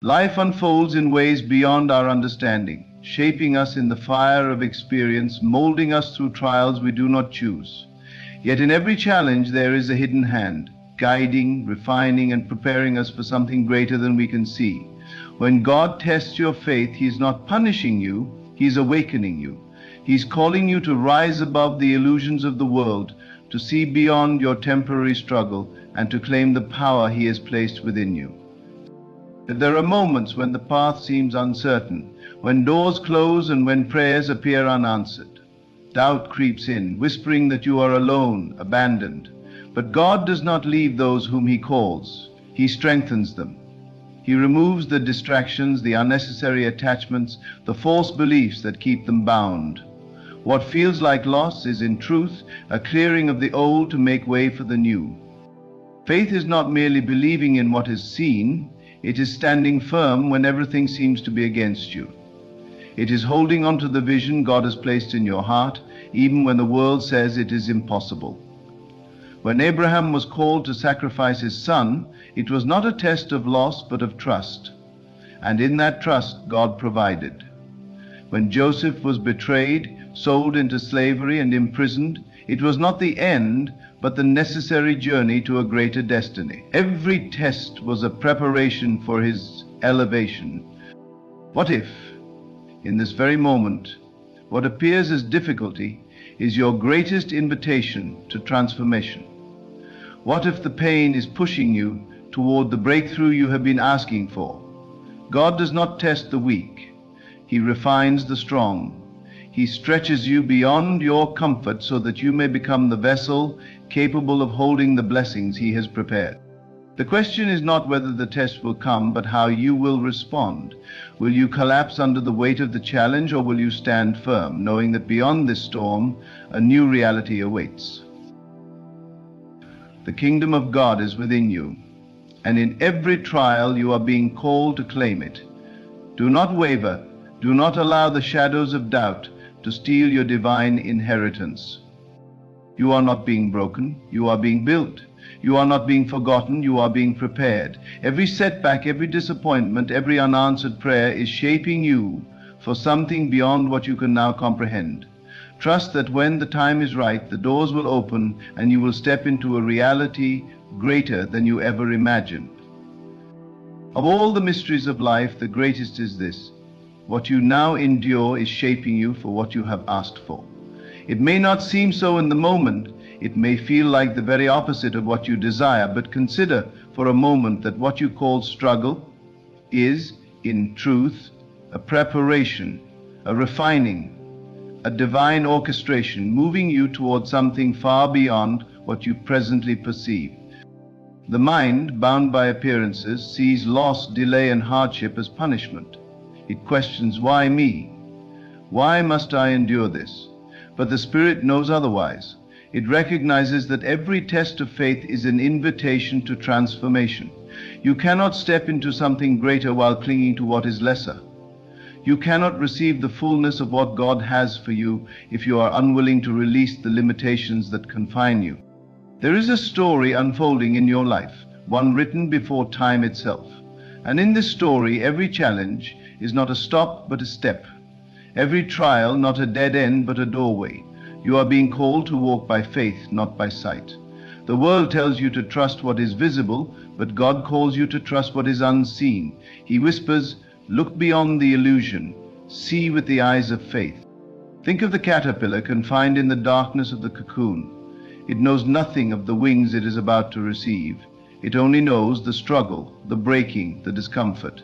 Life unfolds in ways beyond our understanding, shaping us in the fire of experience, molding us through trials we do not choose. Yet in every challenge there is a hidden hand, guiding, refining, and preparing us for something greater than we can see. When God tests your faith, He is not punishing you, He is awakening you. He is calling you to rise above the illusions of the world, to see beyond your temporary struggle, and to claim the power He has placed within you. There are moments when the path seems uncertain, when doors close and when prayers appear unanswered. Doubt creeps in, whispering that you are alone, abandoned. But God does not leave those whom He calls. He strengthens them. He removes the distractions, the unnecessary attachments, the false beliefs that keep them bound. What feels like loss is in truth a clearing of the old to make way for the new. Faith is not merely believing in what is seen, it is standing firm when everything seems to be against you. It is holding on to the vision God has placed in your heart, even when the world says it is impossible. When Abraham was called to sacrifice his son, it was not a test of loss but of trust. And in that trust, God provided. When Joseph was betrayed, sold into slavery, and imprisoned, it was not the end, but the necessary journey to a greater destiny. Every test was a preparation for his elevation. What if, in this very moment, what appears as difficulty is your greatest invitation to transformation? What if the pain is pushing you toward the breakthrough you have been asking for? God does not test the weak. He refines the strong. He stretches you beyond your comfort so that you may become the vessel capable of holding the blessings He has prepared. The question is not whether the test will come, but how you will respond. Will you collapse under the weight of the challenge, or will you stand firm, knowing that beyond this storm, a new reality awaits? The kingdom of God is within you, and in every trial you are being called to claim it. Do not waver. Do not allow the shadows of doubt to steal your divine inheritance. You are not being broken, you are being built. You are not being forgotten, you are being prepared. Every setback, every disappointment, every unanswered prayer is shaping you for something beyond what you can now comprehend. Trust that when the time is right, the doors will open and you will step into a reality greater than you ever imagined. Of all the mysteries of life, the greatest is this: what you now endure is shaping you for what you have asked for. It may not seem so in the moment. It may feel like the very opposite of what you desire, but consider for a moment that what you call struggle is, in truth, a preparation, a refining, a divine orchestration moving you toward something far beyond what you presently perceive. The mind, bound by appearances, sees loss, delay, and hardship as punishment. It questions, why me? Why must I endure this? But the Spirit knows otherwise. It recognizes that every test of faith is an invitation to transformation. You cannot step into something greater while clinging to what is lesser. You cannot receive the fullness of what God has for you if you are unwilling to release the limitations that confine you. There is a story unfolding in your life, one written before time itself. And in this story, every challenge is not a stop but a step. Every trial not a dead end but a doorway. You are being called to walk by faith, not by sight. The world tells you to trust what is visible, but God calls you to trust what is unseen. He whispers, look beyond the illusion, see with the eyes of faith. Think of the caterpillar confined in the darkness of the cocoon. It knows nothing of the wings it is about to receive. It only knows the struggle, the breaking, the discomfort.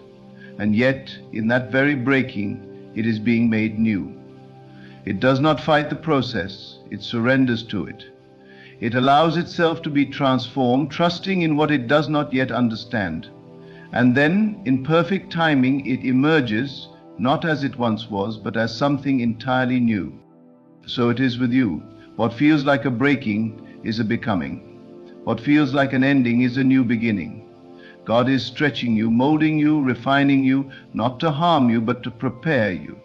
And yet, in that very breaking, it is being made new. It does not fight the process, it surrenders to it. It allows itself to be transformed, trusting in what it does not yet understand. And then, in perfect timing, it emerges, not as it once was, but as something entirely new. So it is with you. What feels like a breaking is a becoming. What feels like an ending is a new beginning. God is stretching you, molding you, refining you, not to harm you, but to prepare you.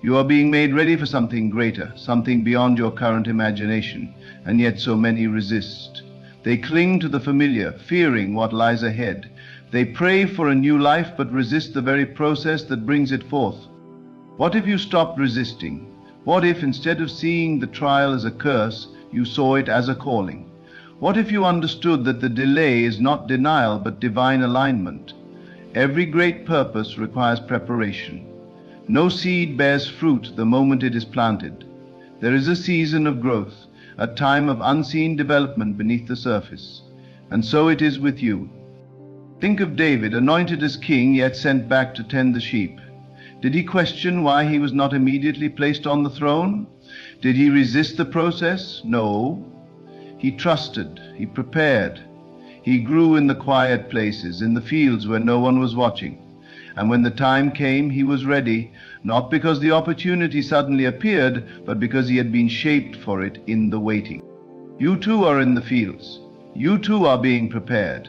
You are being made ready for something greater, something beyond your current imagination, and yet so many resist. They cling to the familiar, fearing what lies ahead. They pray for a new life but resist the very process that brings it forth. What if you stopped resisting? What if, instead of seeing the trial as a curse, you saw it as a calling? What if you understood that the delay is not denial but divine alignment? Every great purpose requires preparation. No seed bears fruit the moment it is planted. There is a season of growth, a time of unseen development beneath the surface. And so it is with you. Think of David, anointed as king, yet sent back to tend the sheep. Did he question why he was not immediately placed on the throne? Did he resist the process? No. He trusted, he prepared. He grew in the quiet places, in the fields where no one was watching. And when the time came, he was ready, not because the opportunity suddenly appeared, but because he had been shaped for it in the waiting. You too are in the fields. You too are being prepared.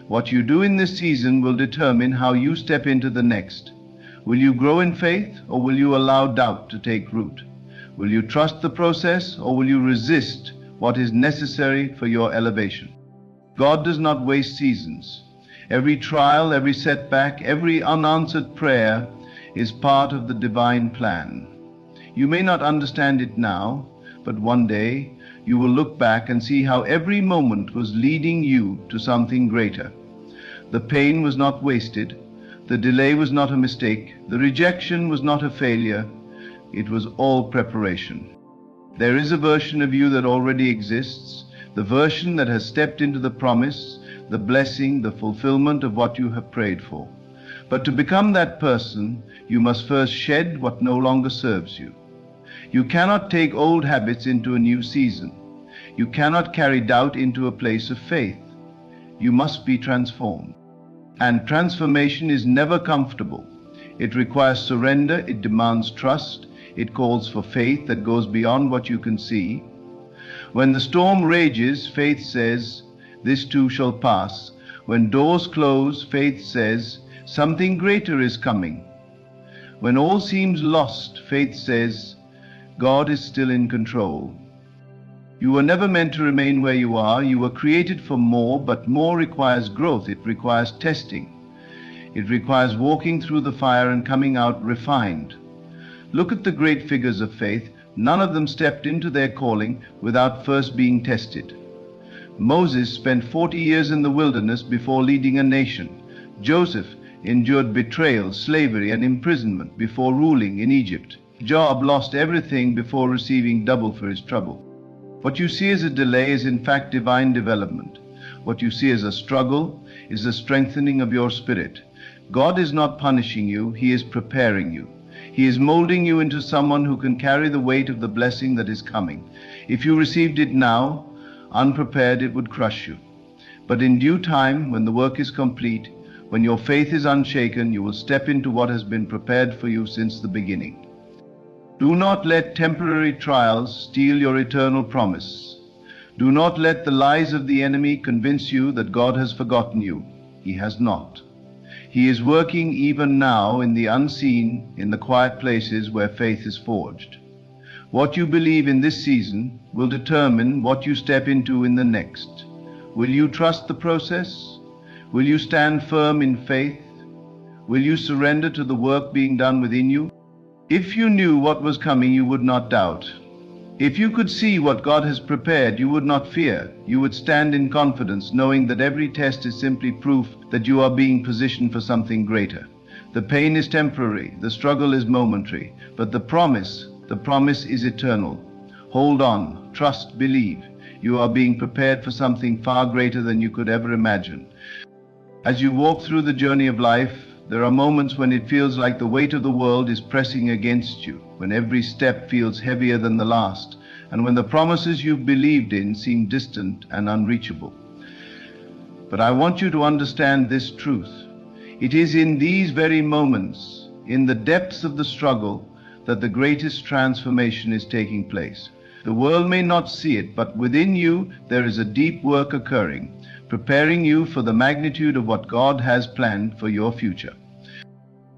What you do in this season will determine how you step into the next. Will you grow in faith, or will you allow doubt to take root? Will you trust the process, or will you resist what is necessary for your elevation? God does not waste seasons. Every trial, every setback, every unanswered prayer is part of the divine plan. You may not understand it now, but one day you will look back and see how every moment was leading you to something greater. The pain was not wasted. The delay was not a mistake. The rejection was not a failure. It was all preparation. There is a version of you that already exists, the version that has stepped into the promise, the blessing, the fulfillment of what you have prayed for. But to become that person, you must first shed what no longer serves you. You cannot take old habits into a new season. You cannot carry doubt into a place of faith. You must be transformed. And transformation is never comfortable. It requires surrender, it demands trust, it calls for faith that goes beyond what you can see. When the storm rages, faith says, "This too shall pass." When doors close, faith says, "Something greater is coming." When all seems lost, faith says, "God is still in control." You were never meant to remain where you are. You were created for more, but more requires growth. It requires testing. It requires walking through the fire and coming out refined. Look at the great figures of faith. None of them stepped into their calling without first being tested. Moses spent 40 years in the wilderness before leading a nation. Joseph endured betrayal, slavery, and imprisonment before ruling in Egypt. Job lost everything before receiving double for his trouble. What you see as a delay is in fact divine development. What you see as a struggle is the strengthening of your spirit. God is not punishing you, He is preparing you. He is molding you into someone who can carry the weight of the blessing that is coming. If you received it now, unprepared, it would crush you. But in due time, when the work is complete, when your faith is unshaken, you will step into what has been prepared for you since the beginning. Do not let temporary trials steal your eternal promise. Do not let the lies of the enemy convince you that God has forgotten you. He has not. He is working even now in the unseen, in the quiet places where faith is forged. What you believe in this season will determine what you step into in the next. Will you trust the process? Will you stand firm in faith? Will you surrender to the work being done within you? If you knew what was coming, you would not doubt. If you could see what God has prepared, you would not fear. You would stand in confidence, knowing that every test is simply proof that you are being positioned for something greater. The pain is temporary, the struggle is momentary, but the promise is eternal. Hold on, trust, believe. You are being prepared for something far greater than you could ever imagine. As you walk through the journey of life, there are moments when it feels like the weight of the world is pressing against you, when every step feels heavier than the last, and when the promises you've believed in seem distant and unreachable. But I want you to understand this truth. It is in these very moments, in the depths of the struggle, that the greatest transformation is taking place. The world may not see it, but within you there is a deep work occurring, preparing you for the magnitude of what God has planned for your future.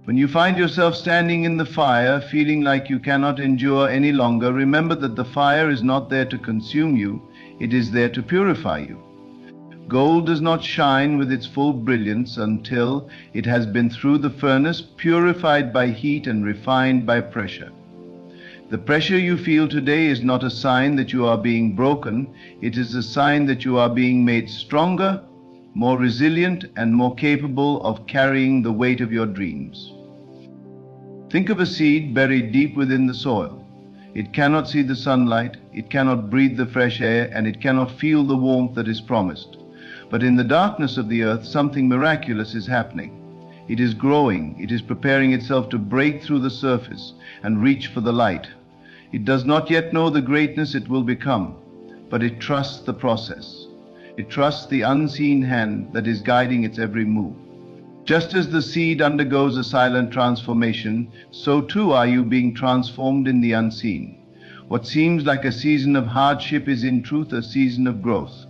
When you find yourself standing in the fire, feeling like you cannot endure any longer, remember that the fire is not there to consume you, it is there to purify you. Gold does not shine with its full brilliance until it has been through the furnace, purified by heat and refined by pressure. The pressure you feel today is not a sign that you are being broken. It is a sign that you are being made stronger, more resilient, and more capable of carrying the weight of your dreams. Think of a seed buried deep within the soil. It cannot see the sunlight, it cannot breathe the fresh air, and it cannot feel the warmth that is promised. But in the darkness of the earth, something miraculous is happening. It is growing, it is preparing itself to break through the surface and reach for the light. It does not yet know the greatness it will become, but it trusts the process. It trusts the unseen hand that is guiding its every move. Just as the seed undergoes a silent transformation, so too are you being transformed in the unseen. What seems like a season of hardship is in truth a season of growth.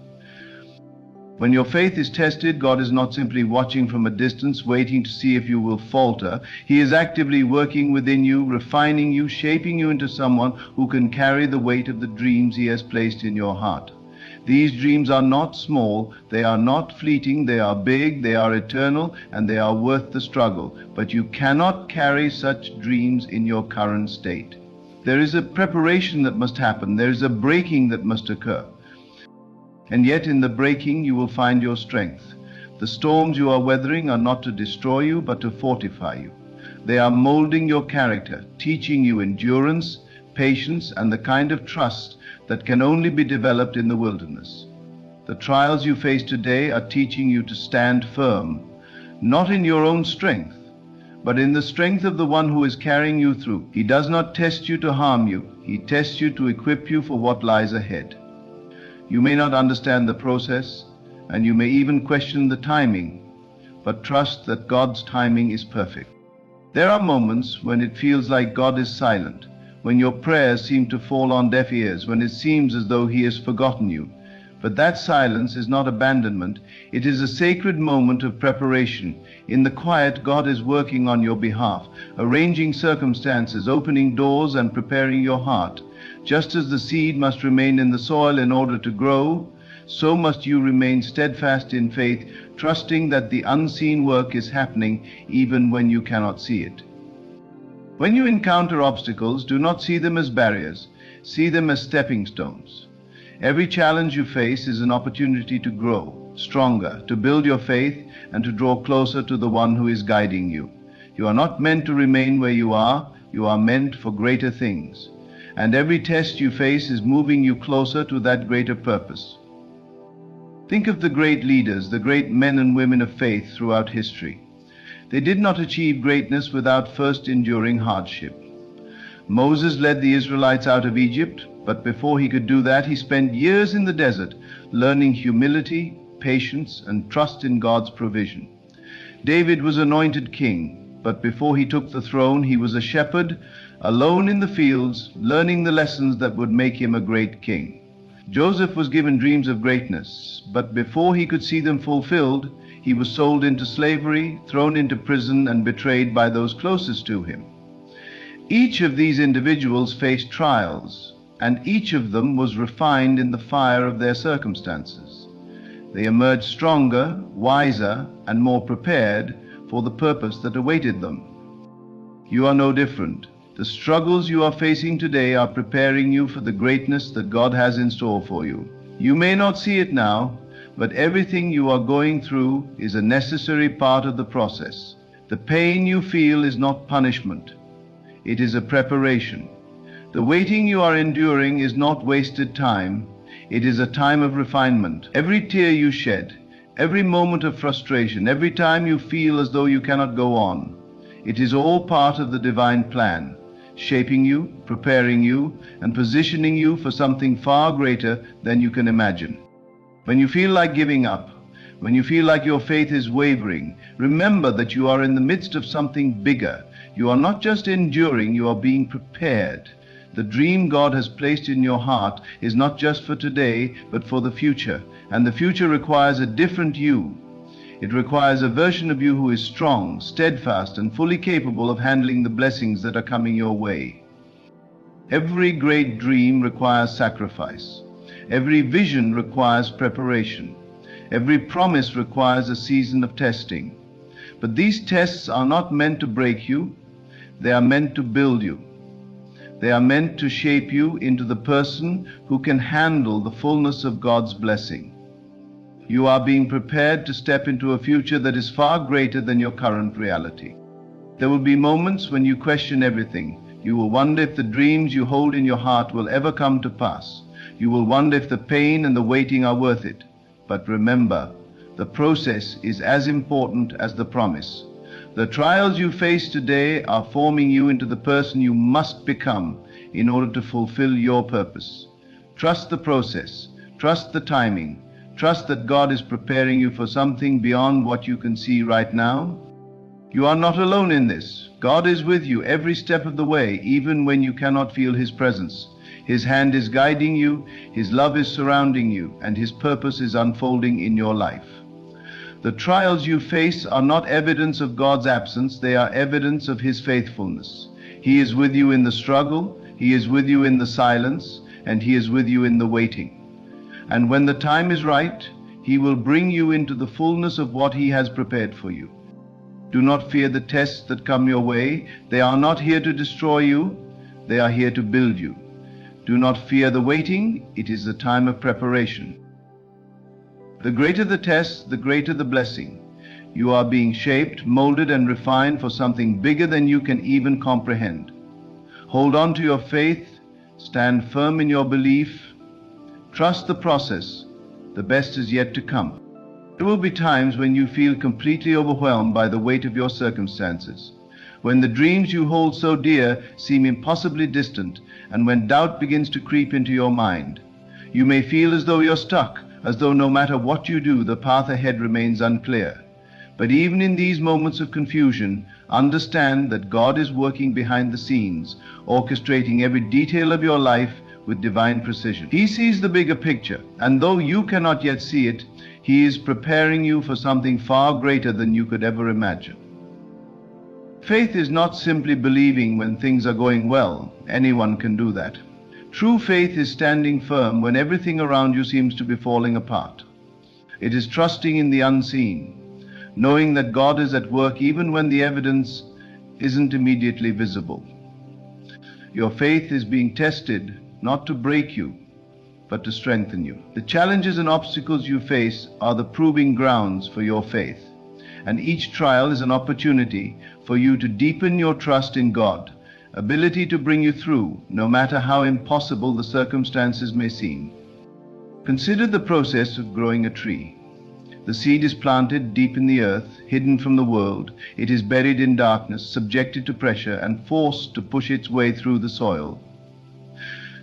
When your faith is tested, God is not simply watching from a distance, waiting to see if you will falter. He is actively working within you, refining you, shaping you into someone who can carry the weight of the dreams He has placed in your heart. These dreams are not small, they are not fleeting, they are big, they are eternal, and they are worth the struggle. But you cannot carry such dreams in your current state. There is a preparation that must happen, there is a breaking that must occur. And yet in the breaking you will find your strength. The storms you are weathering are not to destroy you, but to fortify you. They are molding your character, teaching you endurance, patience, and the kind of trust that can only be developed in the wilderness. The trials you face today are teaching you to stand firm, not in your own strength, but in the strength of the one who is carrying you through. He does not test you to harm you. He tests you to equip you for what lies ahead. You may not understand the process, and you may even question the timing, but trust that God's timing is perfect. There are moments when it feels like God is silent, when your prayers seem to fall on deaf ears, when it seems as though He has forgotten you. But that silence is not abandonment. It is a sacred moment of preparation. In the quiet, God is working on your behalf, arranging circumstances, opening doors, and preparing your heart. Just as the seed must remain in the soil in order to grow, so must you remain steadfast in faith, trusting that the unseen work is happening even when you cannot see it. When you encounter obstacles, do not see them as barriers. See them as stepping stones. Every challenge you face is an opportunity to grow stronger, to build your faith, and to draw closer to the one who is guiding you. You are not meant to remain where you are meant for greater things. And every test you face is moving you closer to that greater purpose. Think of the great leaders, the great men and women of faith throughout history. They did not achieve greatness without first enduring hardship. Moses led the Israelites out of Egypt, but before he could do that, he spent years in the desert, learning humility, patience, and trust in God's provision. David was anointed king, but before he took the throne, he was a shepherd, alone in the fields, learning the lessons that would make him a great king. Joseph was given dreams of greatness, but before he could see them fulfilled, he was sold into slavery, thrown into prison, and betrayed by those closest to him. Each of these individuals faced trials, and each of them was refined in the fire of their circumstances. They emerged stronger, wiser, and more prepared for the purpose that awaited them. You are no different. The struggles you are facing today are preparing you for the greatness that God has in store for you. You may not see it now, but everything you are going through is a necessary part of the process. The pain you feel is not punishment. It is a preparation. The waiting you are enduring is not wasted time. It is a time of refinement. Every tear you shed, every moment of frustration, every time you feel as though you cannot go on, it is all part of the divine plan, shaping you, preparing you, and positioning you for something far greater than you can imagine. When you feel like giving up, when you feel like your faith is wavering, remember that you are in the midst of something bigger. You are not just enduring, you are being prepared. The dream God has placed in your heart is not just for today, but for the future. And the future requires a different you. It requires a version of you who is strong, steadfast, and fully capable of handling the blessings that are coming your way. Every great dream requires sacrifice. Every vision requires preparation. Every promise requires a season of testing. But these tests are not meant to break you, they are meant to build you. They are meant to shape you into the person who can handle the fullness of God's blessing. You are being prepared to step into a future that is far greater than your current reality. There will be moments when you question everything. You will wonder if the dreams you hold in your heart will ever come to pass. You will wonder if the pain and the waiting are worth it. But remember, the process is as important as the promise. The trials you face today are forming you into the person you must become in order to fulfill your purpose. Trust the process. Trust the timing. Trust that God is preparing you for something beyond what you can see right now. You are not alone in this. God is with you every step of the way, even when you cannot feel His presence. His hand is guiding you, His love is surrounding you, and His purpose is unfolding in your life. The trials you face are not evidence of God's absence, they are evidence of His faithfulness. He is with you in the struggle, He is with you in the silence, and He is with you in the waiting. And when the time is right, He will bring you into the fullness of what He has prepared for you. Do not fear the tests that come your way. They are not here to destroy you, they are here to build you. Do not fear the waiting, it is a time of preparation. The greater the test, the greater the blessing. You are being shaped, molded, and refined for something bigger than you can even comprehend. Hold on to your faith, stand firm in your belief, trust the process. The best is yet to come. There will be times when you feel completely overwhelmed by the weight of your circumstances, when the dreams you hold so dear seem impossibly distant, and when doubt begins to creep into your mind. You may feel as though you're stuck, as though no matter what you do, the path ahead remains unclear. But even in these moments of confusion, understand that God is working behind the scenes, orchestrating every detail of your life with divine precision. He sees the bigger picture, and though you cannot yet see it, He is preparing you for something far greater than you could ever imagine. Faith is not simply believing when things are going well. Anyone can do that. True faith is standing firm when everything around you seems to be falling apart. It is trusting in the unseen, knowing that God is at work even when the evidence isn't immediately visible. Your faith is being tested not to break you, but to strengthen you. The challenges and obstacles you face are the proving grounds for your faith, and each trial is an opportunity for you to deepen your trust in God, ability to bring you through, no matter how impossible the circumstances may seem. Consider the process of growing a tree. The seed is planted deep in the earth, hidden from the world. It is buried in darkness, subjected to pressure, and forced to push its way through the soil.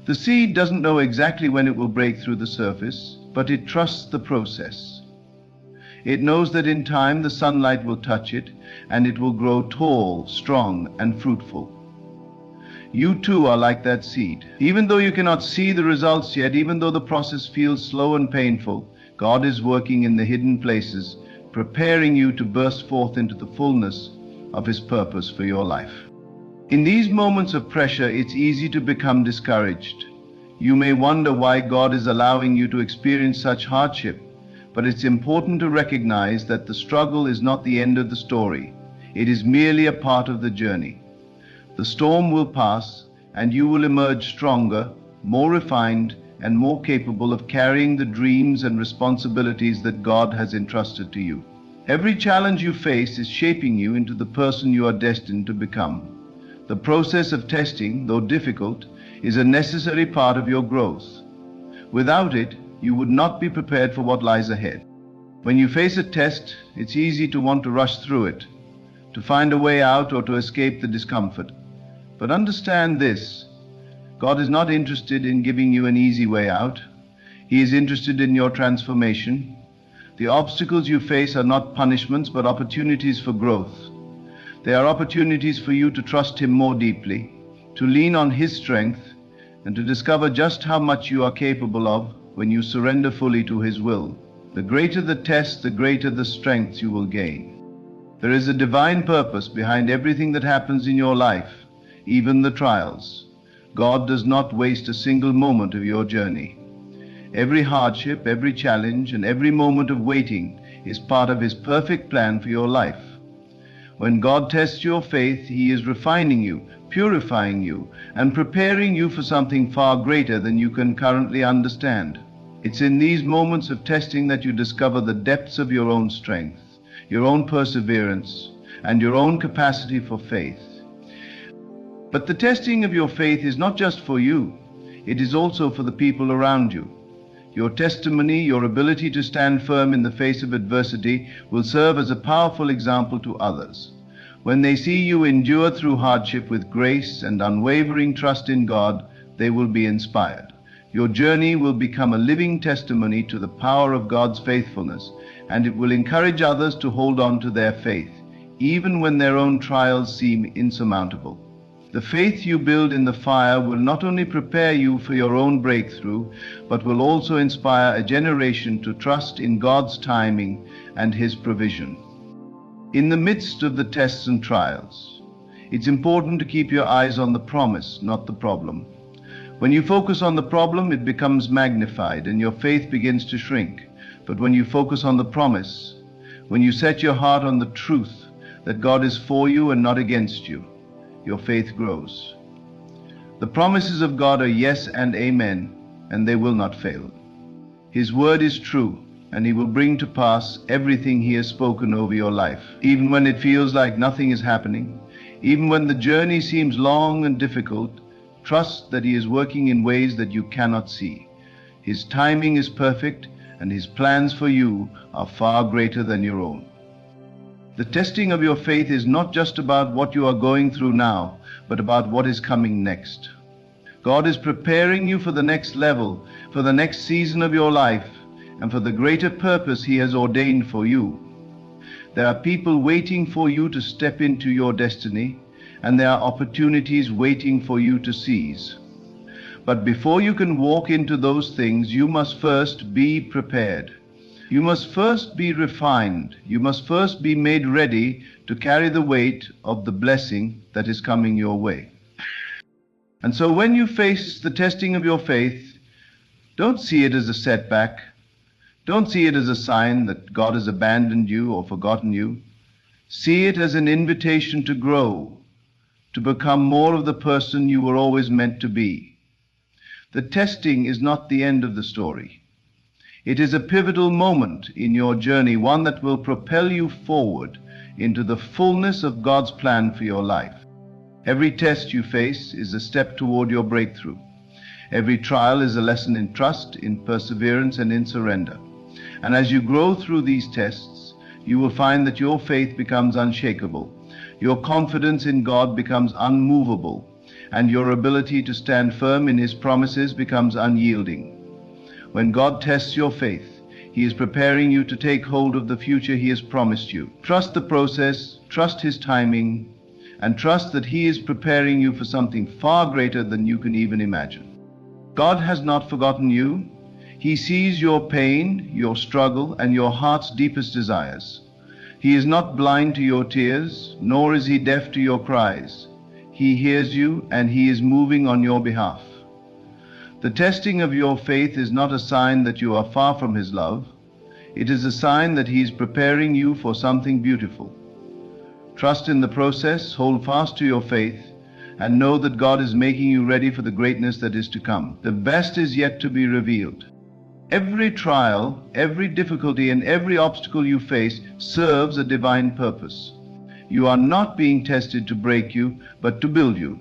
The seed doesn't know exactly when it will break through the surface, but it trusts the process. It knows that in time the sunlight will touch it, and it will grow tall, strong, and fruitful. You too are like that seed. Even though you cannot see the results yet, even though the process feels slow and painful, God is working in the hidden places, preparing you to burst forth into the fullness of His purpose for your life. In these moments of pressure, it's easy to become discouraged. You may wonder why God is allowing you to experience such hardship, but it's important to recognize that the struggle is not the end of the story. It is merely a part of the journey. The storm will pass, and you will emerge stronger, more refined, and more capable of carrying the dreams and responsibilities that God has entrusted to you. Every challenge you face is shaping you into the person you are destined to become. The process of testing, though difficult, is a necessary part of your growth. Without it, you would not be prepared for what lies ahead. When you face a test, it's easy to want to rush through it, to find a way out or to escape the discomfort. But understand this: God is not interested in giving you an easy way out. He is interested in your transformation. The obstacles you face are not punishments, but opportunities for growth. They are opportunities for you to trust Him more deeply, to lean on His strength, and to discover just how much you are capable of when you surrender fully to His will. The greater the test, the greater the strength you will gain. There is a divine purpose behind everything that happens in your life, even the trials. God does not waste a single moment of your journey. Every hardship, every challenge, and every moment of waiting is part of His perfect plan for your life. When God tests your faith, He is refining you, purifying you, and preparing you for something far greater than you can currently understand. It's in these moments of testing that you discover the depths of your own strength, your own perseverance, and your own capacity for faith. But the testing of your faith is not just for you, it is also for the people around you. Your testimony, your ability to stand firm in the face of adversity will serve as a powerful example to others. When they see you endure through hardship with grace and unwavering trust in God, they will be inspired. Your journey will become a living testimony to the power of God's faithfulness, and it will encourage others to hold on to their faith, even when their own trials seem insurmountable. The faith you build in the fire will not only prepare you for your own breakthrough, but will also inspire a generation to trust in God's timing and His provision. In the midst of the tests and trials, it's important to keep your eyes on the promise, not the problem. When you focus on the problem, it becomes magnified and your faith begins to shrink. But when you focus on the promise, when you set your heart on the truth that God is for you and not against you, your faith grows. The promises of God are yes and amen, and they will not fail. His word is true, and He will bring to pass everything He has spoken over your life. Even when it feels like nothing is happening, even when the journey seems long and difficult, trust that He is working in ways that you cannot see. His timing is perfect, and His plans for you are far greater than your own. The testing of your faith is not just about what you are going through now, but about what is coming next. God is preparing you for the next level, for the next season of your life, and for the greater purpose He has ordained for you. There are people waiting for you to step into your destiny, and there are opportunities waiting for you to seize. But before you can walk into those things, you must first be prepared. You must first be refined. You must first be made ready to carry the weight of the blessing that is coming your way. And so when you face the testing of your faith, don't see it as a setback. Don't see it as a sign that God has abandoned you or forgotten you. See it as an invitation to grow, to become more of the person you were always meant to be. The testing is not the end of the story. It is a pivotal moment in your journey, one that will propel you forward into the fullness of God's plan for your life. Every test you face is a step toward your breakthrough. Every trial is a lesson in trust, in perseverance, and in surrender. And as you grow through these tests, you will find that your faith becomes unshakable, your confidence in God becomes unmovable, and your ability to stand firm in His promises becomes unyielding. When God tests your faith, He is preparing you to take hold of the future He has promised you. Trust the process, trust His timing, and trust that He is preparing you for something far greater than you can even imagine. God has not forgotten you. He sees your pain, your struggle, and your heart's deepest desires. He is not blind to your tears, nor is He deaf to your cries. He hears you, and He is moving on your behalf. The testing of your faith is not a sign that you are far from His love. It is a sign that He is preparing you for something beautiful. Trust in the process, hold fast to your faith, and know that God is making you ready for the greatness that is to come. The best is yet to be revealed. Every trial, every difficulty, and every obstacle you face serves a divine purpose. You are not being tested to break you, but to build you.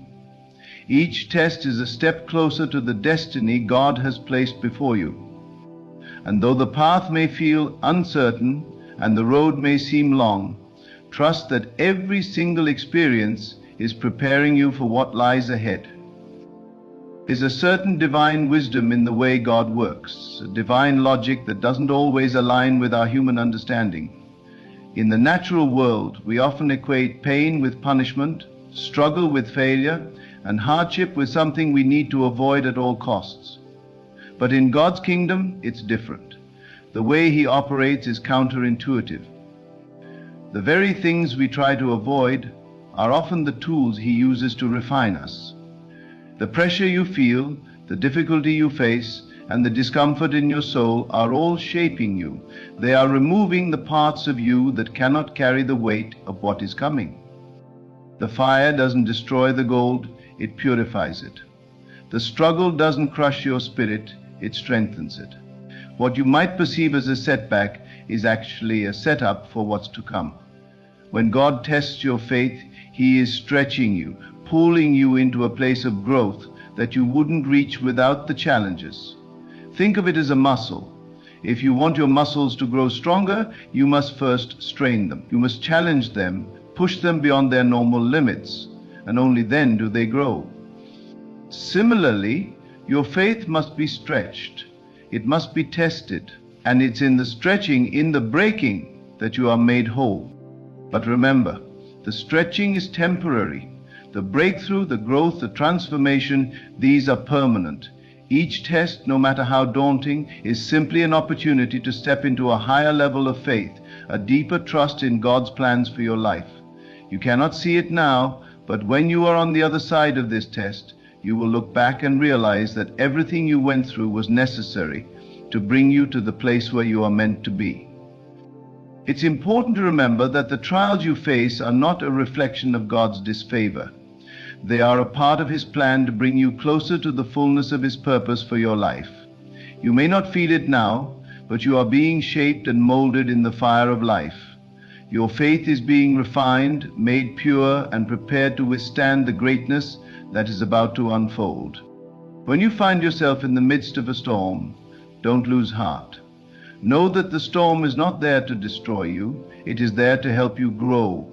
Each test is a step closer to the destiny God has placed before you. And though the path may feel uncertain and the road may seem long, trust that every single experience is preparing you for what lies ahead. There is a certain divine wisdom in the way God works, a divine logic that doesn't always align with our human understanding. In the natural world, we often equate pain with punishment, struggle with failure, and hardship with something we need to avoid at all costs. But in God's kingdom, it's different. The way He operates is counterintuitive. The very things we try to avoid are often the tools He uses to refine us. The pressure you feel, the difficulty you face, and the discomfort in your soul are all shaping you. They are removing the parts of you that cannot carry the weight of what is coming. The fire doesn't destroy the gold, it purifies it. The struggle doesn't crush your spirit, it strengthens it. What you might perceive as a setback is actually a setup for what's to come. When God tests your faith, He is stretching you, pulling you into a place of growth that you wouldn't reach without the challenges. Think of it as a muscle. If you want your muscles to grow stronger, you must first strain them. You must challenge them, push them beyond their normal limits, and only then do they grow. Similarly, your faith must be stretched. It must be tested, and it's in the stretching, in the breaking, that you are made whole. But remember, the stretching is temporary. The breakthrough, the growth, the transformation, these are permanent. Each test, no matter how daunting, is simply an opportunity to step into a higher level of faith, a deeper trust in God's plans for your life. You cannot see it now, but when you are on the other side of this test, you will look back and realize that everything you went through was necessary to bring you to the place where you are meant to be. It's important to remember that the trials you face are not a reflection of God's disfavor. They are a part of His plan to bring you closer to the fullness of His purpose for your life. You may not feel it now, but you are being shaped and molded in the fire of life. Your faith is being refined, made pure, and prepared to withstand the greatness that is about to unfold. When you find yourself in the midst of a storm, don't lose heart. Know that the storm is not there to destroy you, it is there to help you grow.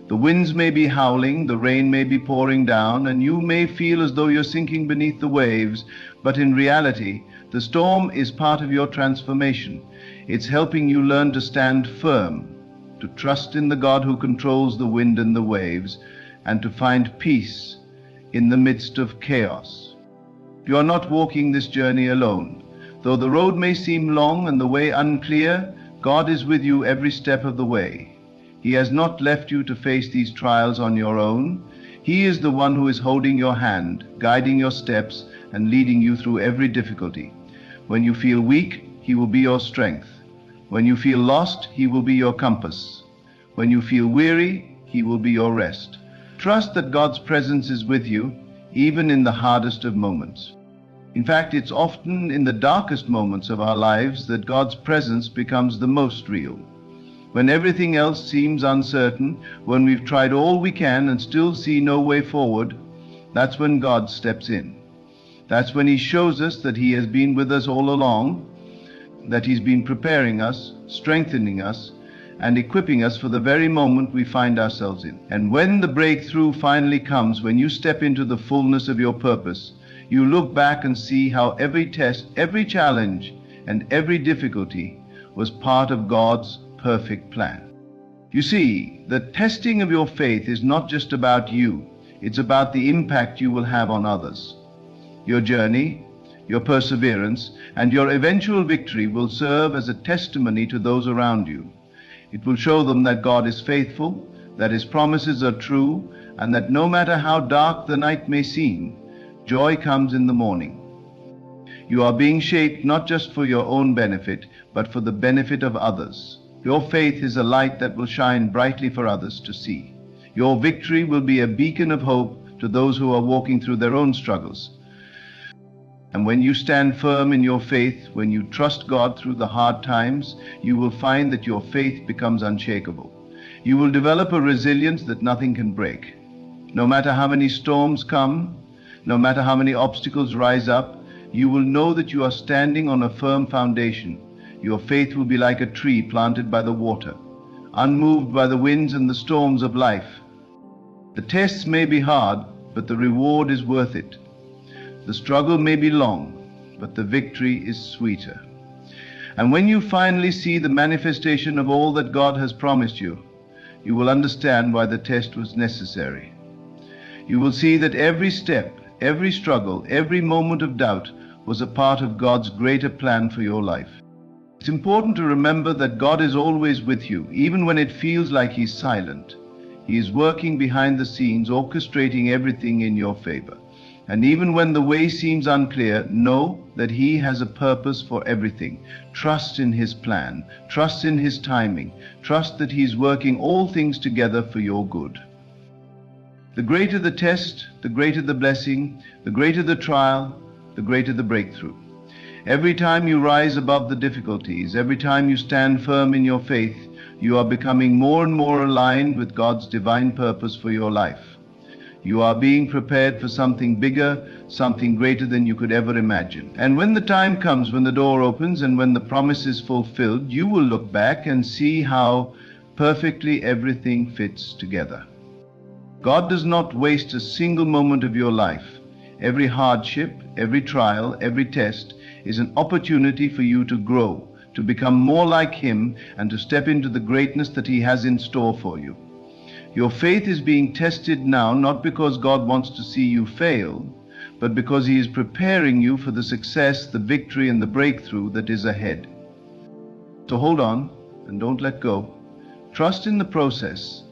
The winds may be howling, the rain may be pouring down, and you may feel as though you're sinking beneath the waves, but in reality, the storm is part of your transformation. It's helping you learn to stand firm, to trust in the God who controls the wind and the waves, and to find peace in the midst of chaos. You are not walking this journey alone. Though the road may seem long and the way unclear, God is with you every step of the way. He has not left you to face these trials on your own. He is the one who is holding your hand, guiding your steps, and leading you through every difficulty. When you feel weak, He will be your strength. When you feel lost, He will be your compass. When you feel weary, He will be your rest. Trust that God's presence is with you, even in the hardest of moments. In fact, it's often in the darkest moments of our lives that God's presence becomes the most real. When everything else seems uncertain, when we've tried all we can and still see no way forward, that's when God steps in. That's when He shows us that He has been with us all along, that He's been preparing us, strengthening us, and equipping us for the very moment we find ourselves in. And when the breakthrough finally comes, when you step into the fullness of your purpose, you look back and see how every test, every challenge, and every difficulty was part of God's perfect plan. You see, the testing of your faith is not just about you, it's about the impact you will have on others. Your journey, your perseverance, and your eventual victory will serve as a testimony to those around you. It will show them that God is faithful, that His promises are true, and that no matter how dark the night may seem, joy comes in the morning. You are being shaped not just for your own benefit, but for the benefit of others. Your faith is a light that will shine brightly for others to see. Your victory will be a beacon of hope to those who are walking through their own struggles. And when you stand firm in your faith, when you trust God through the hard times, you will find that your faith becomes unshakable. You will develop a resilience that nothing can break. No matter how many storms come, no matter how many obstacles rise up, you will know that you are standing on a firm foundation. Your faith will be like a tree planted by the water, unmoved by the winds and the storms of life. The tests may be hard, but the reward is worth it. The struggle may be long, but the victory is sweeter. And when you finally see the manifestation of all that God has promised you, you will understand why the test was necessary. You will see that every step, every struggle, every moment of doubt was a part of God's greater plan for your life. It's important to remember that God is always with you, even when it feels like He's silent. He is working behind the scenes, orchestrating everything in your favor. And even when the way seems unclear, know that He has a purpose for everything. Trust in His plan. Trust in His timing. Trust that He is working all things together for your good. The greater the test, the greater the blessing, the greater the trial, the greater the breakthrough. Every time you rise above the difficulties, every time you stand firm in your faith, you are becoming more and more aligned with God's divine purpose for your life. You are being prepared for something bigger, something greater than you could ever imagine. And when the time comes, when the door opens and when the promise is fulfilled, you will look back and see how perfectly everything fits together. God does not waste a single moment of your life. Every hardship, every trial, every test is an opportunity for you to grow, to become more like Him, and to step into the greatness that He has in store for you. Your faith is being tested now, not because God wants to see you fail, but because He is preparing you for the success, the victory, and the breakthrough that is ahead. So hold on and don't let go. Trust in the process.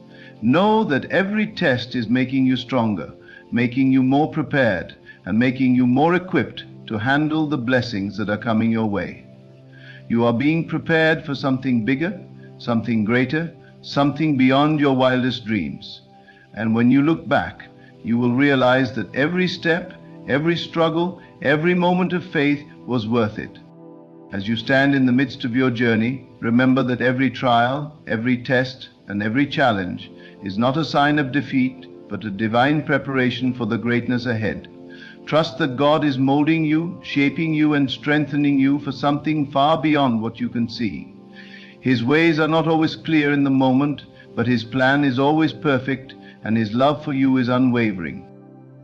Know that every test is making you stronger, making you more prepared, and making you more equipped to handle the blessings that are coming your way. You are being prepared for something bigger, something greater, something beyond your wildest dreams. And when you look back, you will realize that every step, every struggle, every moment of faith was worth it. As you stand in the midst of your journey, remember that every trial, every test, and every challenge is not a sign of defeat, but a divine preparation for the greatness ahead. Trust that God is molding you, shaping you, and strengthening you for something far beyond what you can see. His ways are not always clear in the moment, but His plan is always perfect, and His love for you is unwavering.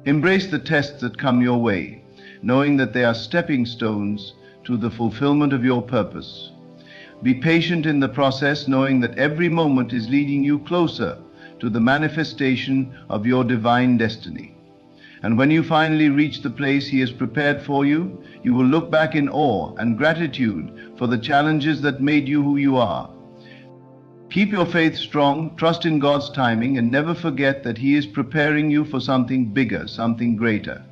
Embrace the tests that come your way, knowing that they are stepping stones to the fulfillment of your purpose. Be patient in the process, knowing that every moment is leading you closer to the manifestation of your divine destiny. And when you finally reach the place He has prepared for you, you will look back in awe and gratitude for the challenges that made you who you are. Keep your faith strong, trust in God's timing, and never forget that He is preparing you for something bigger, something greater.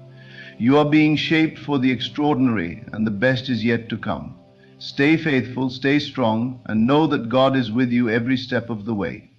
You are being shaped for the extraordinary, and the best is yet to come. Stay faithful, stay strong, and know that God is with you every step of the way.